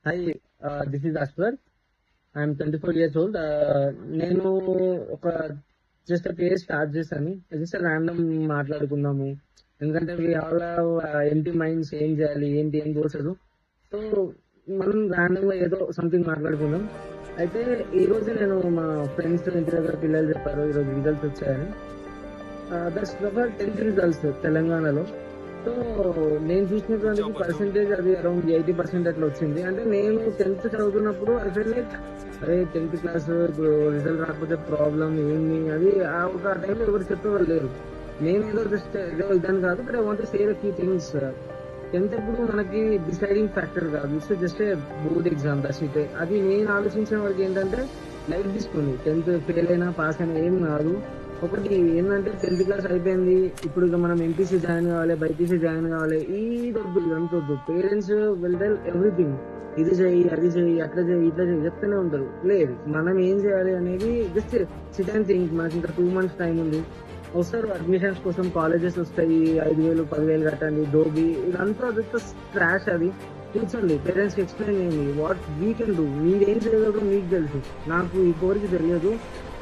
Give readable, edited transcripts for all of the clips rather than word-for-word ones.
Hi, this is Ashwar. I'm 24 years old. నేను ఒక just page start చేశాను. జస్ట్ ర్యాండమ్ మాట్లాడుకుందాము, ఎందుకంటే we all have empty minds. ఏం చేయాలి, ఏంటి, ఏం తోచదు. సో మనం ర్యాండమ్ గా ఏదో సంథింగ్ మాట్లాడుకుందాం. అయితే ఈ రోజు నేను మా ఫ్రెండ్స్ ఇంటి దగ్గర పిల్లలు చెప్పారు ఈరోజు రిజల్ట్స్ వచ్చాయని. దట్స్ 10th రిజల్ట్స్ తెలంగాణలో. సో నేను చూసినటువంటి పర్సెంటేజ్ అది అరౌండ్ 80% అట్లా వచ్చింది. అంటే నేను 10th చదువుతున్నప్పుడు ఐ ఫీల్ లైక్, అరే 10th క్లాస్ ఇప్పుడు రిజల్ట్ రాకపోతే ప్రాబ్లం ఏంది అది. ఆ ఒక టైంలో ఎవరు చెప్పేవాళ్ళు లేరు. నేను ఏదో జస్ట్ ఏదో ఇదని కాదు, but I want to say the key things. 10th ఎప్పుడు మనకి డిసైడింగ్ ఫ్యాక్టర్ కాదు, it's just a board exam that. అది నేను ఆలోచించిన వరకు ఏంటంటే లైఫ్ తీసుకుంది. 10th ఫెయిల్ అయినా పాస్ అయినా ఏం కాదు. ఒకటి ఏంటంటే 10th క్లాస్ అయిపోయింది, ఇప్పుడు ఇక మనం ఎంపీసీ జాయిన్ కావాలి, బైపీసీ జాయిన్ కావాలి, ఈ వద్దు ఇదంతా వద్దు. పేరెంట్స్ విల్ టెల్ ఎవ్రీథింగ్, ఇది చెయ్యి, అది చెయ్యి, అట్లా చెయ్యి, ఇట్లా చెయ్యి చెప్తూనే ఉంటారు. లేదు, మనం ఏం చేయాలి అనేది జస్ట్ సిట్ అండ్ థింక్. మనకి ఇంకా 2 months టైం ఉంది. వస్తారు అడ్మిషన్స్ కోసం, కాలేజెస్ వస్తాయి, 5,000 10,000 కట్టండి, డోబీ, ఇదంతా స్ట్రాష్. అది కూర్చోండి, పేరెంట్స్ కి ఎక్స్ప్లెయిన్ చేయండి వాట్ వీ కెన్ డూ. మీరేం చేయగలరు మీకు తెలుసు, నాకు ఈ కోరిక తెలియదు.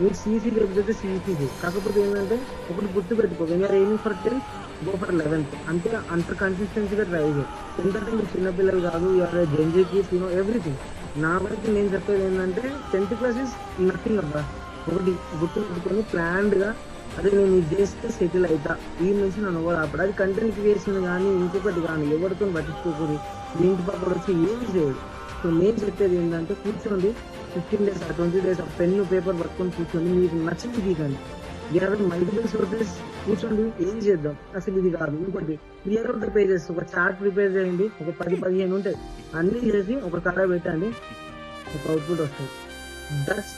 మీరు సీసీ చెప్తే సీసీ. కాకపోతే ఏంటంటే ఒకటి గుర్తు పెట్టుకో, we are aiming for 10th, go for 11th. అంటే అంత కన్సిస్టెన్సీగా ట్రై చేయి. ఎందుకంటే మీరు చిన్నపిల్లలు కాదు, యూఆర్ జెన్జీకి ఎవ్రీథింగ్. నా వరకు నేను చెప్పేది ఏంటంటే 10th క్లాస్ ఇస్ నథింగ్ అబ్బా. ఒకటి గుర్తు పెట్టుకొని ప్లాన్డ్ గా, అదే నేను ఇది చేస్తే సెటిల్ అవుతా, ఈ నుంచి నన్ను ఎవరు ఆపడు. అది కంటెంట్ క్రియేషన్ కానీ ఇంకొకటి కానీ ఎవరితో పట్టించుకోకూడదు. మీ ఇంటి పక్కన వచ్చి ఏం చేయడు. సో నేను చెప్పేది ఏంటంటే కూర్చోండి, 15 days 20 days పెన్ను పేపర్ పట్టుకొని కూర్చోండి, మీకు నచ్చింది తీకండి. మల్టిపుల్ సోర్సెస్ కూర్చోండి, ఏం చేద్దాం, అసలు ఇది కాదు ఇంకోటి. క్లియర్ అవుట్ ద పేజెస్, ఒక చార్ట్ ప్రిపేర్ చేయండి, ఒక 10-15 ఉంటాయి, అన్ని చేసి ఒక కథ పెట్టండి, ఒక అవుట్పుట్ వస్తుంది. దట్స్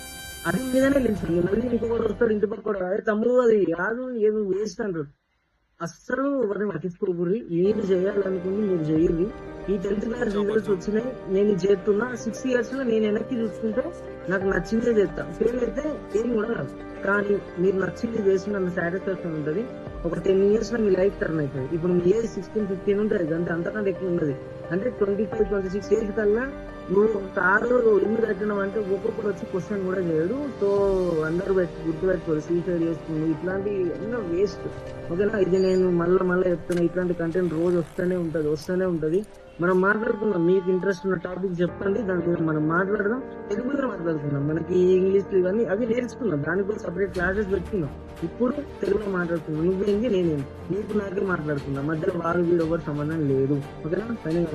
అది మీదనే నిలిచింది. మళ్ళీ ఇంకొకటి వస్తాడు ఇంటి పక్క కూడా, తమ్ముడు అది కాదు ఏమి వేస్ట్ అంటారు. అస్సలు ఎవరిని పట్టించుకోకూడదు. మీరు చేయాలనుకుంది మీరు చేయండి. ఈ 10th క్లాస్ రిజల్ట్స్ వచ్చినాయి, నేను చేస్తున్నా. 6 years లో నేను వెనక్కి చూసుకుంటే నాకు నచ్చిందే చేస్తా. ఫెయిల్ అయితే ఏం కూడా రాదు, కానీ మీరు నచ్చింది చేసిన సాటిస్ఫాక్షన్ ఉంటుంది. ఒక 10 years లో మీ లైఫ్ టర్న్ అవుతుంది. ఇప్పుడు మీ ఏజ్ 16-15 ఉంటుంది, అంటే అంతకంటే ఎక్కువ ఉండదు. అంటే 25-26 ఏజ్ కల్లా నువ్వు కారు ఇల్లు కట్టినావు అంటే ఒక్కొక్కరు వచ్చి క్వశ్చన్ కూడా చేయడు. సో అందరూ గుర్తు పెట్టుకోరు, సూసైడ్ చేసుకుని ఇట్లాంటి ఎన్నో వేస్ట్. ఓకేనా, ఇది నేను మళ్ళీ చెప్తున్నా. ఇట్లాంటి కంటెంట్ రోజు వస్తూనే ఉంటది. మనం మాట్లాడుకుందాం, మీకు ఇంట్రెస్ట్ ఉన్న టాపిక్ చెప్పండి, దాని గురించి మనం మాట్లాడదాం. తెలుగులో మాట్లాడుకుందాం, మనకి ఇంగ్లీష్ ఇవన్నీ అవి నేర్చుకుందాం, దాని గురించి సపరేట్ క్లాసెస్ పెట్టుకుందాం. ఇప్పుడు తెలుగులో మాట్లాడుకుందాం, నువ్వేంది నేనేంది, నీకు నాకే మాట్లాడుకుందాం. మధ్యలో వారు వీడు ఎవరు సంబంధం లేదు. ఓకేనా, పైన